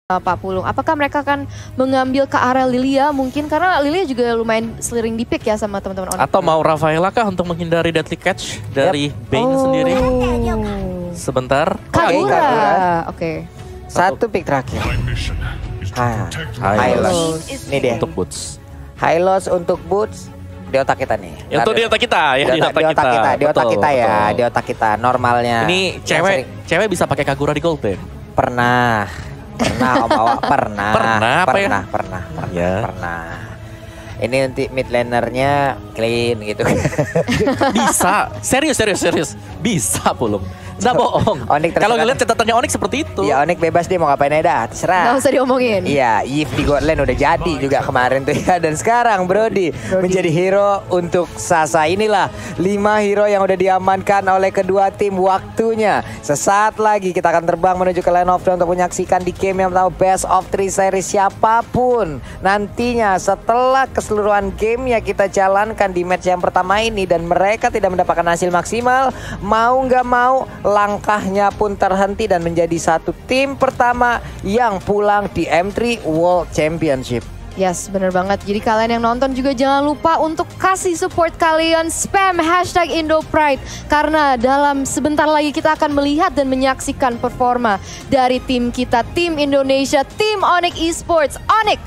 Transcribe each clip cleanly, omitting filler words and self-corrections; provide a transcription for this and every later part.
Pak Pulung. Apakah mereka akan mengambil ke arah Lilia mungkin? Karena Lilia juga lumayan seliring di pick ya sama teman-teman Onyx. Atau mau Rafaela kah untuk menghindari deadly catch dari Bane sendiri? Sebentar. Kagura. Oke. Satu pick terakhir. Hylos. Ini dia. Untuk Boots. Hylos untuk Boots. Di otak kita nih. Untuk di otak kita ya. Di otak kita. Di otak kita ya. Di otak kita normalnya. Ini cewek bisa pakai Kagura di gold Bane? Pernah Om Bawa, pernah. Pernah. Ini nanti mid lanernya clean gitu. Bisa, serius. Bisa Pulung. Nggak bohong. Kalau ngeliat catatannya Onyx seperti itu. Ya Onyx bebas dia mau ngapain aja terserah. Nggak usah diomongin. Iya, Yves di God Lane udah jadi juga kemarin tuh ya. Dan sekarang Brody menjadi hero untuk Sasa. Inilah 5 hero yang udah diamankan oleh kedua tim. Waktunya sesaat lagi kita akan terbang menuju ke Land of Dawn untuk menyaksikan di game yang pertama Best of 3 series. Siapapun nantinya setelah keseluruhan game ya kita jalankan di match yang pertama ini. Dan mereka tidak mendapatkan hasil maksimal. Mau nggak mau langkahnya pun terhenti dan menjadi satu tim pertama yang pulang di M3 World Championship. Yes, bener banget. Jadi kalian yang nonton juga jangan lupa untuk kasih support kalian. Spam #IndoPride. Karena dalam sebentar lagi kita akan melihat dan menyaksikan performa dari tim kita. Tim Indonesia, tim Onyx Esports. Onyx!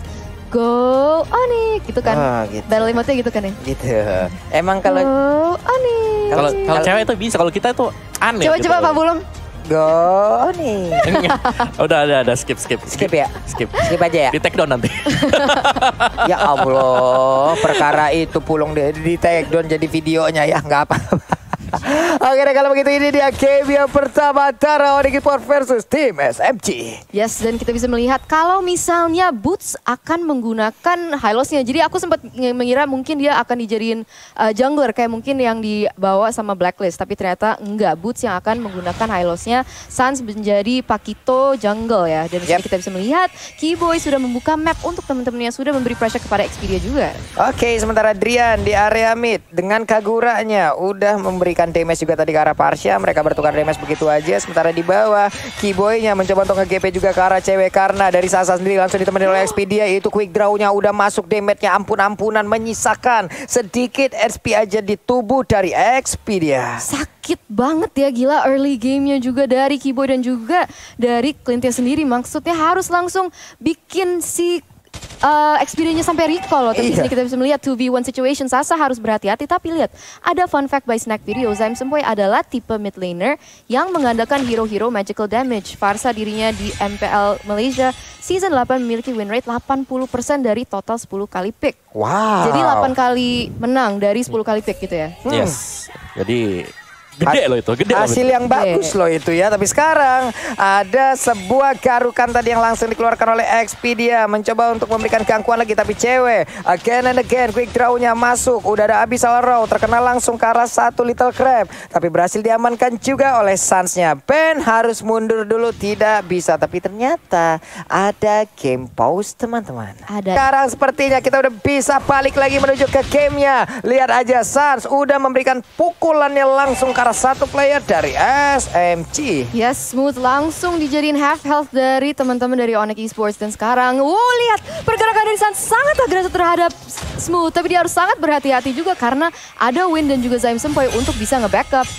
Go Onyx! Gitu kan? Gitu. Battle emote gitu kan ya? Gitu. Emang kalau Go Onyx! Kalau cewek itu bisa, kalau kita itu aneh. Coba gitu. Pak Pulung. Go nih. Udah skip ya. Skip aja ya. Di take down nanti. Ya Allah, perkara itu Pulung di take down jadi videonya ya, nggak apa-apa. Oke deh, kalau begitu ini dia game yang pertama antara Onyx Esports versus tim SMG. Yes, dan kita bisa melihat kalau misalnya Boots akan menggunakan Hylosnya. Jadi aku sempat mengira mungkin dia akan dijadiin jungler kayak mungkin yang dibawa sama Blacklist. Tapi ternyata enggak, Boots yang akan menggunakan Hylosnya. Sans menjadi Pakito jungle ya. Dan kita bisa melihat Keyboy sudah membuka map untuk teman-temannya, sudah memberi pressure kepada Expedia juga. Oke, sementara Drian di area mid dengan Kaguranya udah memberikan damage juga tadi ke arah Parsha. Mereka bertukar damage begitu aja. Sementara di bawah Keyboy-nya mencoba untuk nge-GP juga ke arah cewek. Karena dari Sasa sendiri langsung ditemani oleh Expedia. Yaitu quick draw-nya udah masuk, damage-nya ampun-ampunan. Menyisakan sedikit SP aja di tubuh dari Expedia. Sakit banget ya, gila early game-nya juga dari Keyboy dan juga dari Clintnya sendiri. Maksudnya harus langsung bikin si Expedia-nya sampai recall loh. Tapi di sini kita bisa melihat 2v1 situation. Sasa harus berhati-hati. Tapi lihat, ada fun fact by Snack Video. Zaim Sempoy adalah tipe mid laner yang mengandalkan hero-hero magical damage. Farsa dirinya di MPL Malaysia Season 8 memiliki win rate 80% dari total 10 kali pick. Wow. Jadi 8 kali menang dari 10 kali pick gitu ya. Yes. Jadi gede loh itu, gede. Hasil yang bagus loh itu ya. Tapi sekarang ada sebuah garukan tadi yang langsung dikeluarkan oleh Expedia. Mencoba untuk memberikan gangguan lagi, tapi cewek again and again quick draw-nya masuk. Udah ada Abyssal Row, terkena langsung ke arah satu Little Crab. Tapi berhasil diamankan juga oleh Sans-nya. Ben harus mundur dulu, tidak bisa. Tapi ternyata ada game pause teman-teman. Sekarang sepertinya kita udah bisa balik lagi menuju ke gamenya. Lihat aja, Sans udah memberikan pukulannya langsung ke arah satu player dari SMG. Yes, Smooth langsung dijadiin half health dari teman-teman dari Onyx Esports. Dan sekarang, lihat pergerakan dari Sans sangat agresif terhadap Smooth. Tapi dia harus sangat berhati-hati juga karena ada Win dan juga Zaim Sempoy untuk bisa nge-backup.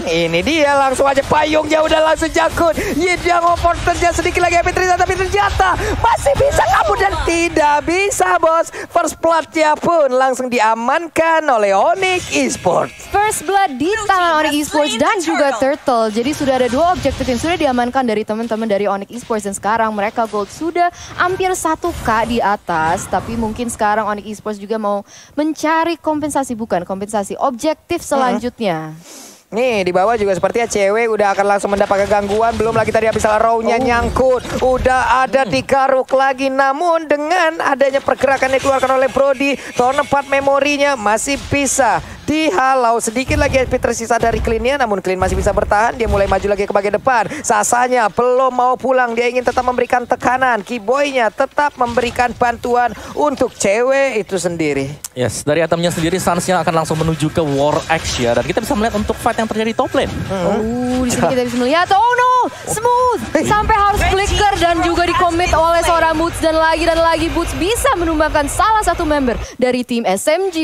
Ini dia langsung aja payungnya udah langsung jakut. Yidang opportunity sedikit lagi Epitrisa, tapi ternyata masih bisa kabur dan tidak bisa bos. First blood-nya pun langsung diamankan oleh Onyx Esports. First blood di tangan Onyx Esports dan juga Turtle. Jadi sudah ada 2 objektif yang sudah diamankan dari teman-teman dari Onyx Esports. Dan sekarang mereka gold sudah hampir 1K di atas. Tapi mungkin sekarang Onyx Esports juga mau mencari kompensasi, bukan kompensasi, objektif selanjutnya. Nih di bawah juga sepertinya cewek udah akan langsung mendapatkan gangguan. Belum lagi tadi Abyssal Row-nya nyangkut. Udah ada digaruk lagi. Namun dengan adanya pergerakan yang dikeluarkan oleh Brody, tempat memorinya masih bisa dihalau. Sedikit lagi HP tersisa dari Clean-nya, namun Clean masih bisa bertahan. Dia mulai maju lagi ke bagian depan. Sasanya belum mau pulang, dia ingin tetap memberikan tekanan. Kiboy-nya tetap memberikan bantuan untuk cewek itu sendiri. Yes, dari itemnya sendiri Suns-nya akan langsung menuju ke War X ya. Dan kita bisa melihat untuk fight yang terjadi top lane. Di sini kita bisa melihat, oh no, Smooth sampai harus flicker dan juga di-commit oleh seorang Boots, dan lagi Boots bisa menumbangkan salah satu member dari tim SMG.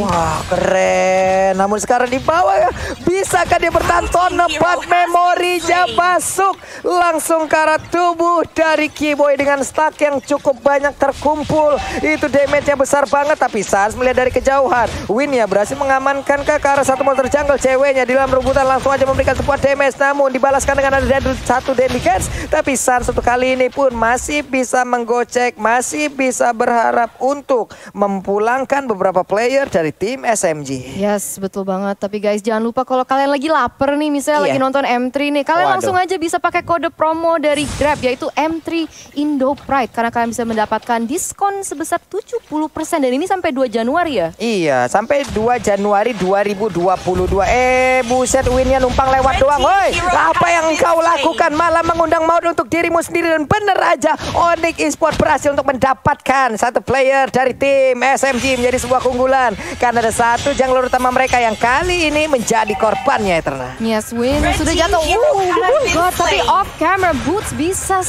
Wah, keren. Namun sekarang di bawah ya, bisakah dia bertahan? Nepat memorinya masuk langsung ke arah tubuh dari Kiboy dengan stack yang cukup banyak terkumpul. Itu damage-nya besar banget, tapi Suns melihat dari kejauhan. Win-nya berhasil mengamankan ke arah satu monster jungle. Ceweknya di dalam rebutan langsung aja memberikan sebuah damage, namun dibalaskan dengan ada satu deadly catch. Tapi Suns untuk kali ini pun masih bisa menggocek, masih bisa berharap untuk memulangkan beberapa player dari tim SMG. Yes, betul banget. Tapi guys, jangan lupa kalau kalian lagi lapar nih, misalnya lagi nonton M3 nih, kalian langsung aja bisa pakai kode promo dari Grab, yaitu M3 Indo Pride, karena kalian bisa mendapatkan diskon sebesar 70%, dan ini sampai 2 Januari ya? Iya, sampai 2 Januari 2022. Buset, Win-nya numpang lewat doang. Woi, apa yang kau lakukan? Malah mengundang maut untuk dirimu sendiri. Dan bener aja, Onyx Esports berhasil untuk mendapatkan satu player dari tim SMG menjadi sebuah keunggulan. Karena ada satu jungler utama mereka yang kali ini menjadi korbannya, Eterna. Yes, Win sudah jatuh. God, tapi off camera Boots bisa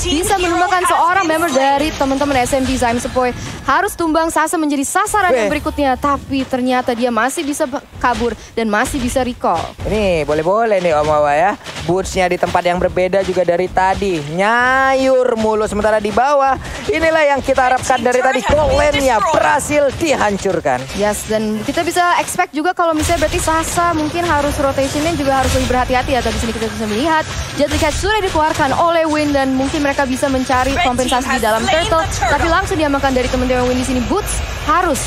bisa menumbangkan seorang member dari teman-teman SMG. Zaim Sepoi harus tumbang, Sasa menjadi sasaran yang berikutnya, tapi ternyata dia masih bisa kabur dan masih bisa recall. Ini boleh-boleh nih Om Wawa ya. Boots-nya di tempat yang berbeda juga dari tadi. Nyayur mulu, sementara di bawah inilah yang kita harapkan dari tadi. Lane-nya berhasil dihancurkan. Yes, dan kita bisa expect juga kalau misalnya berarti Sasa mungkin harus rotationnya juga harus lebih berhati-hati ya. Di sini kita bisa melihat Jetlicat sudah dikeluarkan oleh Win, dan mungkin mereka bisa mencari kompensasi di dalam turtle, tapi langsung diamankan dari teman-teman Win di sini. Boots harus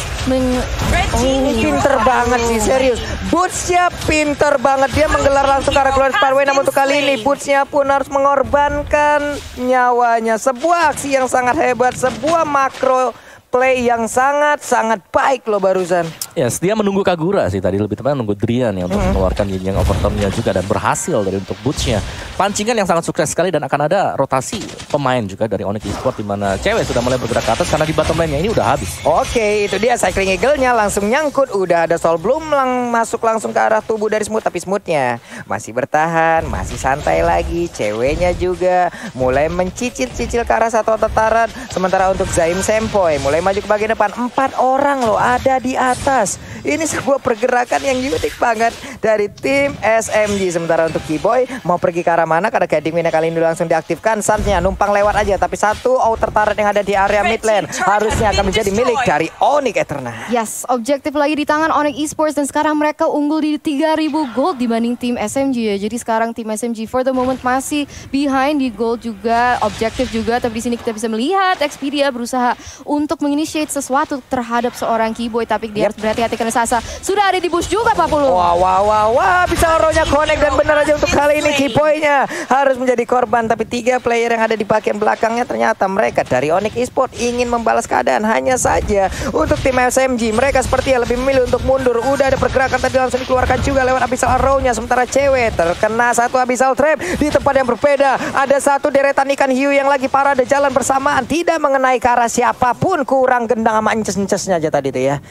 pinter banget sih, serius. Boots-nya pinter banget, dia menggelar langsung ke arah Glorious Pathway. Namun untuk kali ini Boots-nya pun harus mengorbankan nyawanya. Sebuah aksi yang sangat hebat, sebuah makro play yang sangat baik loh barusan. Yes, dia menunggu Kagura sih tadi, lebih tepatnya menunggu Drian ya untuk mengeluarkan Yin Yang overturn-nya juga, dan berhasil dari untuk Boots-nya. Pancingan yang sangat sukses sekali, dan akan ada rotasi pemain juga dari Onyx Esports, di mana cewek sudah mulai bergerak ke atas karena di bottom lane-nya ini udah habis. Oke, itu dia Cycling Eagle-nya langsung nyangkut. Udah ada Soul Bloom masuk langsung ke arah tubuh dari Smooth, tapi Smooth-nya masih bertahan, masih santai lagi. Ceweknya juga mulai mencicil-cicil ke arah satu tataran. Sementara untuk Zaim Sepoi mulai maju ke bagian depan. 4 orang loh ada di atas. Ini sebuah pergerakan yang unik banget dari tim SMG. Sementara untuk Kiboy mau pergi ke arah mana, karena Guiding Wind kali ini langsung diaktifkan. Suns-nya numpang lewat aja, tapi satu outer turret yang ada di area mid lane harusnya akan menjadi milik dari Onyx Eterna. Yes, objektif lagi di tangan Onyx Esports, dan sekarang mereka unggul di 3000 gold dibanding tim SMG ya. Jadi sekarang tim SMG for the moment masih behind di gold juga, objektif juga. Tapi di sini kita bisa melihat Expedia berusaha untuk menginitiate sesuatu terhadap seorang Kiboy, tapi dia harus berhati-hati karena Sasa sudah ada di bush juga, Pak Pulu. Wah, bisa rohnya connect, dan benar aja untuk kali ini Kiboy-nya harus menjadi korban. Tapi 3 player yang ada di bagian belakangnya ternyata mereka dari Onyx Esports ingin membalas keadaan. Hanya saja untuk tim SMG mereka sepertinya lebih memilih untuk mundur. Udah ada pergerakan tadi langsung dikeluarkan juga lewat Abyssal Arrow-nya. Sementara cewek terkena satu Abyssal Trap di tempat yang berbeda. Ada satu deretan ikan hiu yang lagi parade jalan bersamaan, tidak mengenai ke arah siapapun. Kurang gendang sama ences-encesnya aja tadi tuh ya.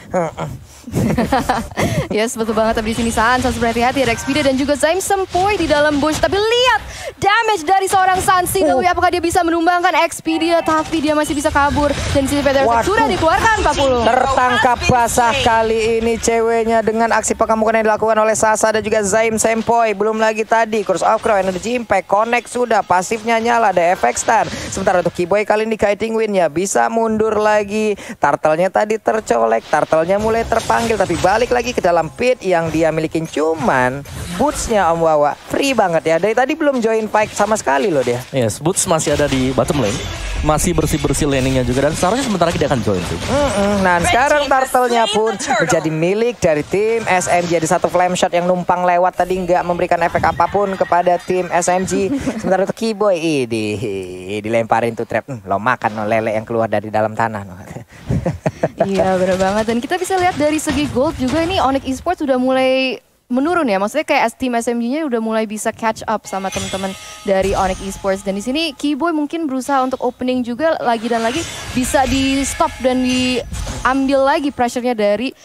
Yes, betul banget. Tapi di sini Suns harus berhati-hati, ada Expedia dan juga Zaim Sepoi di dalam bush. Tapi lihat damage dari seorang Suns Sinawi, apakah dia bisa menumbangkan Expedia? Tapi dia masih bisa kabur, dan di sini Peter sudah dikeluarkan, Pak Pulu. Tertangkap basah kali ini ceweknya dengan aksi pengamukan yang dilakukan oleh Sasa dan juga Zaim Sepoi. Belum lagi tadi Curse of Crow, Energy Impact, Connect sudah, pasifnya nyala, ada efek stun. Sementara untuk Kiboy kali ini Guiding Wind-nya bisa mundur lagi. Turtle-nya tadi tercolek, Turtle-nya mulai terpanggil, tapi balik lagi ke dalam pit yang dia milikin. Cuman Boots-nya Om Wawa free banget ya, dari tadi belum join fight sama sekali loh dia. Yes, Boots masih ada di bottom lane, masih bersih-bersih laning-nya juga, dan seharusnya sebentar lagi dia akan join sih. Nah sekarang Turtle-nya pun menjadi milik dari tim SMG. Jadi satu flame shot yang numpang lewat tadi nggak memberikan efek apapun kepada tim SMG. Sementara untuk Kiboy dilemparin tuh trap, lo makan no lele yang keluar dari dalam tanah no. Iya benar banget. Dan kita bisa lihat dari segi gold juga ini Onyx Esports sudah mulai menurun ya. Maksudnya kayak tim SMG-nya udah mulai bisa catch up sama teman-teman dari Onyx Esports. Dan di sini Keyboy mungkin berusaha untuk opening juga lagi dan lagi bisa di stop dan diambil lagi pressure-nya dari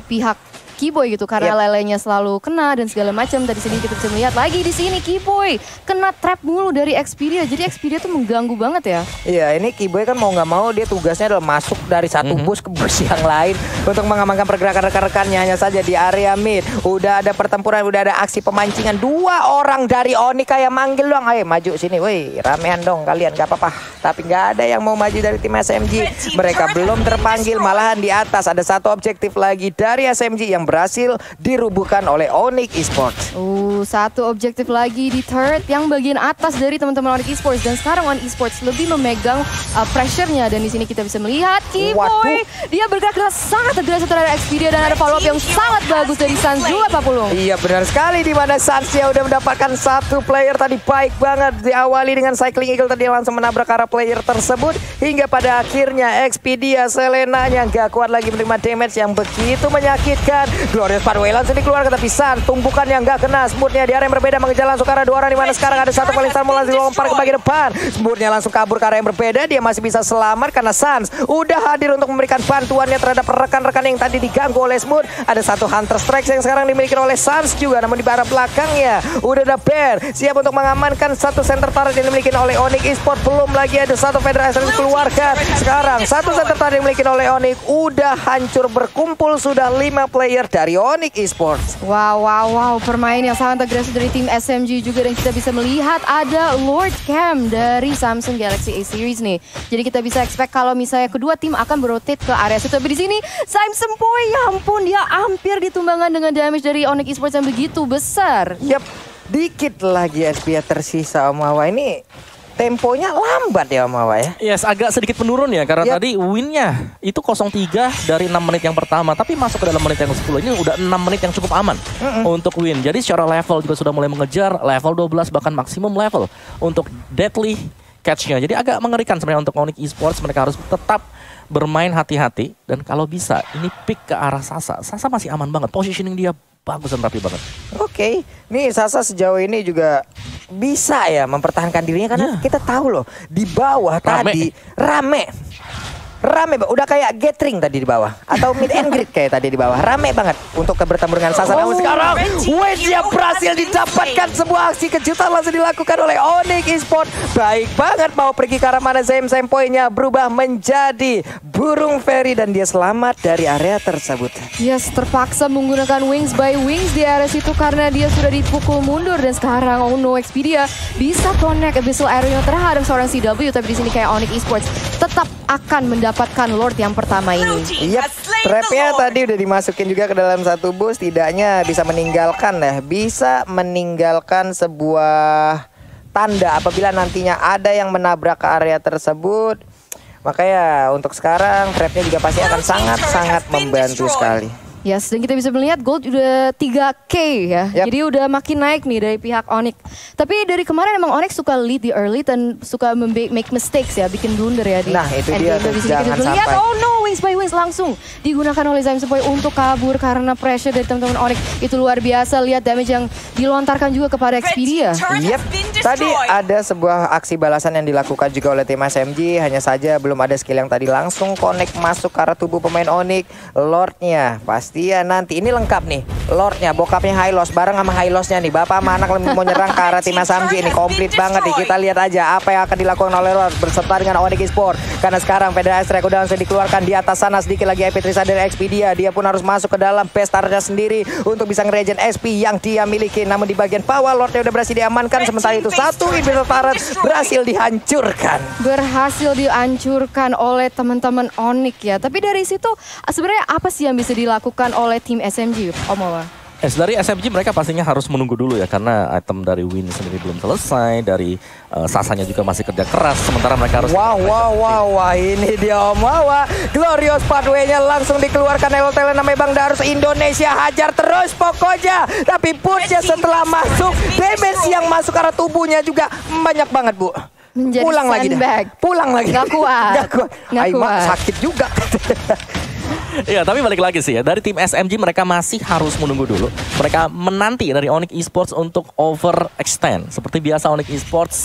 pihak Keyboy gitu karena lelenya selalu kena dan segala macam. Tadi sini kita bisa melihat lagi di sini Keyboy kena trap mulu dari Xperia. Jadi Xperia tuh mengganggu banget ya. Iya, ini Keyboy kan mau nggak mau dia tugasnya adalah masuk dari satu bus ke bus yang lain untuk mengamankan pergerakan rekan-rekannya. Hanya saja di area mid udah ada pertempuran, udah ada aksi pemancingan. 2 orang dari Onyx kayak manggil dong, ayo maju sini, woi ramean dong kalian, gak apa-apa. Tapi nggak ada yang mau maju dari tim SMG. Mereka belum terpanggil, malahan di atas ada satu objektif lagi dari SMG yang berhasil dirubuhkan oleh Onyx Esports. Satu objektif lagi di turret yang bagian atas dari teman-teman Onyx Esports. Dan sekarang Onyx Esports lebih memegang pressure-nya. Dan di sini kita bisa melihat Keyboy, dia bergerak sangat agresif terhadap Xperia dan ada follow-up yang sangat bagus dari Sans 240. Iya benar sekali, di mana Sansnya udah mendapatkan satu player tadi, baik banget. Diawali dengan Cycling Eagle tadi langsung menabrak arah player tersebut. Hingga pada akhirnya Xperia Selena-nya nggak kuat lagi menerima damage yang begitu menyakitkan. Glorious Pathway langsung dikeluarkan, tapi San tumpukan yang nggak kena. Smoothnya di area yang berbeda mengejar langsung ke arah 2 orang, di mana sekarang ada satu paling San langsung dilempar ke bagian depan. Smoothnya langsung kabur ke arah yang berbeda. Dia masih bisa selamat karena Sans udah hadir untuk memberikan bantuannya terhadap rekan-rekan yang tadi diganggu oleh Smooth. Ada satu Hunter Strike yang sekarang dimiliki oleh Sans juga, namun di arah belakangnya udah ada Bear siap untuk mengamankan satu center turret yang dimiliki oleh Onyx Esports. Belum lagi ada satu Federasi yang dikeluarkan. Sekarang satu center turret yang dimiliki oleh Onyx udah hancur berkumpul, sudah 5 player dari Onyx Esports. Wow, permainan yang sangat agresif dari tim SMG juga. Dan kita bisa melihat ada Lord Cam dari Samsung Galaxy A Series nih. Jadi kita bisa expect kalau misalnya kedua tim akan berotate ke area situ. Tapi di sini Samsung Boy, ya ampun, dia hampir ditumbangkan dengan damage dari Onyx Esports yang begitu besar. Yap, dikit lagi SPA tersisa Om Hawa. Ini temponya lambat ya Om Hawa ya. Yes, agak sedikit menurun ya karena tadi win-nya itu 0-3 dari 6 menit yang pertama, tapi masuk ke dalam menit yang 10 ini udah 6 menit yang cukup aman untuk win. Jadi secara level juga sudah mulai mengejar level 12 bahkan maksimum level untuk deadly catch-nya. Jadi agak mengerikan sebenarnya untuk Onyx Esports. Mereka harus tetap bermain hati-hati dan kalau bisa ini pick ke arah Sasa. Sasa masih aman banget, positioning dia bagus dan rapi banget. Oke, nih Sasa sejauh ini juga bisa ya mempertahankan dirinya karena kita tahu loh di bawah tadi rame, udah kayak gathering tadi di bawah atau meet and greet kayak tadi di bawah, rame banget untuk bertemu dengan Sasa. Namun sekarang win-nya berhasil didapatkan, sebuah aksi kejutan langsung dilakukan oleh Onyx Esports. Baik banget, mau pergi ke arah mana Zem poinnya berubah menjadi burung fairy dan dia selamat dari area tersebut. Yes, terpaksa menggunakan wings by wings di area situ karena dia sudah dipukul mundur. Dan sekarang Xperia bisa connect Abyssal Arena terhadap seorang CW. Tapi di sini kayak Onyx Esports tetap akan mendapatkan Lord yang pertama ini. Yap, trapnya tadi udah dimasukin juga ke dalam satu bus. Tidaknya bisa meninggalkan sebuah tanda apabila nantinya ada yang menabrak ke area tersebut. Makanya untuk sekarang trapnya juga pasti akan sangat-sangat membantu sekali. Yes, dan kita bisa melihat gold udah 3K ya. Jadi udah makin naik nih dari pihak Onyx. Tapi dari kemarin emang Onyx suka lead di early dan suka make mistakes ya, bikin blunder ya di. Nah, itu dia tuh, jangan sampai. Oh no, wings by wings langsung digunakan oleh Zaim Boy untuk kabur karena pressure dari teman-teman Onyx. Itu luar biasa, lihat damage yang dilontarkan juga kepada Xperia. Yep, tadi ada sebuah aksi balasan yang dilakukan juga oleh tim SMG. Hanya saja belum ada skill yang tadi langsung connect masuk ke arah tubuh pemain Onyx. Lordnya pasti ya nanti ini lengkap nih. Lordnya, bokapnya Hylos bareng sama Hylosnya nih. Bapak sama anak mau nyerang ke arah tim SMG ini. Komplit banget nih. Kita lihat aja apa yang akan dilakukan oleh Lord berserta dengan Onyx Esports. Karena sekarang Federasi Strike udah langsung dikeluarkan. Di atas sana sedikit lagi EP Trisa dari Xperia. Dia pun harus masuk ke dalam pestarnya sendiri untuk bisa ngeregen SP yang dia miliki. Namun di bagian bawah Lordnya udah berhasil diamankan. Sementara itu satu Invincible Turret berhasil dihancurkan. Berhasil dihancurkan oleh teman-teman Onyx ya. Tapi dari situ sebenarnya apa sih yang bisa dilakukan oleh tim SMG, Om Hawa? Dari SMG mereka pastinya harus menunggu dulu ya karena item dari Win sendiri belum selesai, dari Sasanya juga masih kerja keras, sementara mereka harus Wah, ini dia Om Hawa. Glorious Pathway-nya langsung dikeluarkan lewat talent namanya Bang Darus. Indonesia hajar terus pokoknya. Tapi pushnya setelah masuk, damage yang masuk arah tubuhnya juga banyak banget, Bu. Menjadi pulang lagi sandbag. Pulang lagi. Nggak kuat. Nggak kuat. Nggak Aima kuat. sakit juga. Iya, tapi balik lagi sih ya. Dari tim SMG mereka masih harus menunggu dulu. Mereka menanti dari Onyx Esports untuk overextend. Seperti biasa Onyx Esports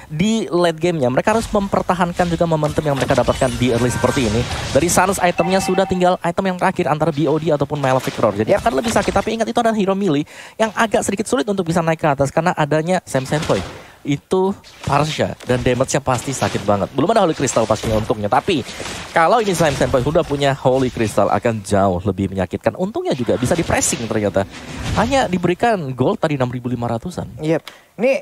di late gamenya mereka harus mempertahankan juga momentum yang mereka dapatkan di early seperti ini. Dari Sans itemnya sudah tinggal item yang terakhir antara BOD ataupun Malefic Roar. Jadi akan lebih sakit. Tapi ingat itu adalah hero melee yang agak sedikit sulit untuk bisa naik ke atas karena adanya Sam Senpoi. Itu Parsha dan damage-nya pasti sakit banget. Belum ada Holy Crystal pastinya untungnya. Tapi kalau ini Sam Senpai sudah punya Holy Crystal akan jauh lebih menyakitkan. Untungnya juga bisa di pressing ternyata. Hanya diberikan gold tadi 6.500-an. Yep. Ini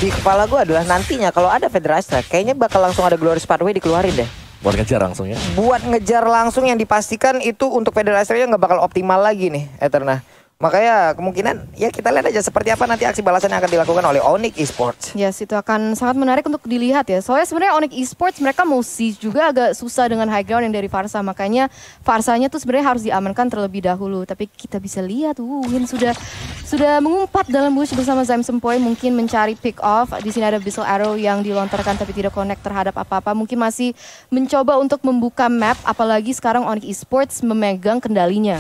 di kepala gue adalah nantinya kalau ada Federation kayaknya bakal langsung ada Glorious Pathway dikeluarin deh. Buat ngejar langsung ya. Buat ngejar langsung yang dipastikan itu untuk Federation nggak bakal optimal lagi nih Eterna. Makanya kemungkinan ya kita lihat aja seperti apa nanti aksi balasan yang akan dilakukan oleh Onyx Esports. Yes, itu akan sangat menarik untuk dilihat ya. Soalnya sebenarnya Onyx Esports mereka mau siege juga agak susah dengan high ground yang dari Farsa. Makanya Farsanya tuh sebenarnya harus diamankan terlebih dahulu. Tapi kita bisa lihat Win sudah mengumpat dalam bush bersama Sam Senpoi, mungkin mencari pick off. Di sini ada Abyssal Arrow yang dilontarkan tapi tidak connect terhadap apa-apa. Mungkin masih mencoba untuk membuka map, apalagi sekarang Onyx Esports memegang kendalinya.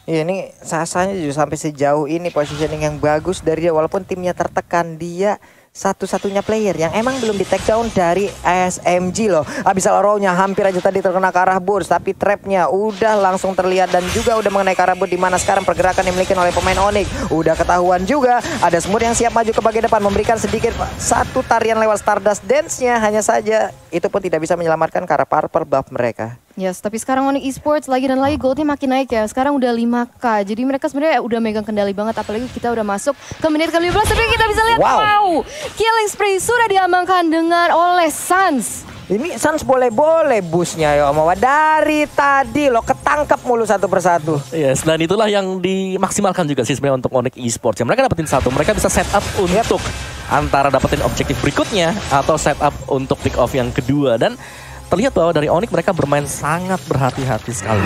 Ya ini Sasanya juga sampai sejauh ini positioning yang bagus dari dia walaupun timnya tertekan, dia satu-satunya player yang emang belum di take down dari SMG loh. Abyssal Arrow-nya hampir aja tadi terkena ke arah Burst, tapi trapnya udah langsung terlihat dan juga udah mengenai ke arah Burst, di mana sekarang pergerakan dimiliki oleh pemain Onyx. Udah ketahuan juga ada Smooth yang siap maju ke bagian depan memberikan sedikit satu tarian lewat Stardust Dance-nya, hanya saja itu pun tidak bisa menyelamatkan ke arah purple buff mereka. Yes, tapi sekarang Onyx Esports lagi dan lagi goldnya makin naik ya. Sekarang udah 5K, jadi mereka sebenarnya udah megang kendali banget. Apalagi kita udah masuk ke menit ke-15, tapi kita bisa lihat wow, killing spree sudah diamankan dengan oleh Sans. Ini Sans boleh-boleh busnya ya Om. Dari tadi lo ketangkep mulu satu persatu. Yes, dan itulah yang dimaksimalkan juga sih sebenarnya untuk Onyx Esports. Mereka dapetin satu, mereka bisa set up untuk antara dapetin objektif berikutnya atau set up untuk pick off yang kedua. Dan terlihat bahwa dari Onyx mereka bermain sangat berhati-hati sekali.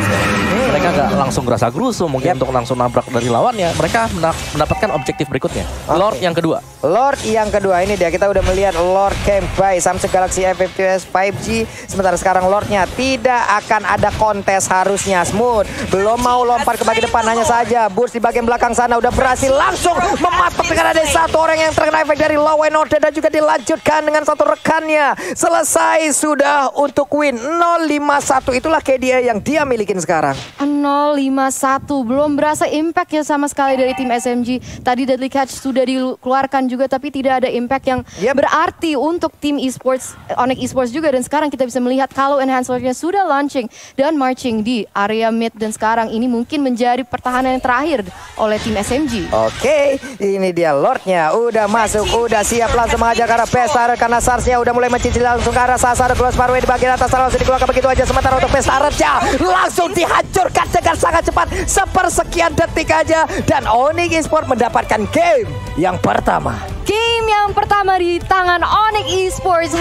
Mereka gak langsung gerasa gerusu mungkin untuk langsung nabrak dari lawannya. Mereka mendapatkan objektif berikutnya. Lord yang kedua. Lord yang kedua ini dia, kita udah melihat Lord camp by Samsung Galaxy A52s 5G. Sementara sekarang Lordnya tidak akan ada kontes harusnya. Smooth belum mau lompat ke bagian depan, hanya saja Burst di bagian belakang sana udah berhasil langsung mematok dengan ada satu orang yang terkena efek dari Law and Order dan juga dilanjutkan dengan satu rekannya. Selesai sudah untuk win 0-5-1. Itulah kayak dia yang dia milikin sekarang. 0-5-1, belum berasa impact ya sama sekali dari tim SMG. Tadi Deadly Catch sudah dikeluarkan juga, tapi tidak ada impact yang berarti untuk tim esports, Onyx Esports juga. Dan sekarang kita bisa melihat kalau enhancernya sudah launching dan marching di area mid. Dan sekarang ini mungkin menjadi pertahanan yang terakhir oleh tim SMG. Oke, ini dia Lordnya udah masuk, udah siap langsung mengajak ke arah Pestar karena Sarsnya udah mulai mencicil langsung ke arah Sasar. Glorious Pathway di bagian atas langsung dikeluarkan begitu aja. Sementara untuk Pestarnya langsung dihancurkan dengan sangat cepat, sepersekian detik aja, dan Onyx Esports mendapatkan game yang pertama. Game yang pertama di tangan Onyx Esports,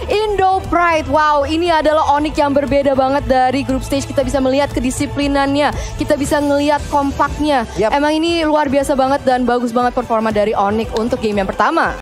#IndoPride. Wow, ini adalah Onyx yang berbeda banget dari group stage. Kita bisa melihat kedisiplinannya, kita bisa ngelihat kompaknya. Emang ini luar biasa banget dan bagus banget performa dari Onyx untuk game yang pertama.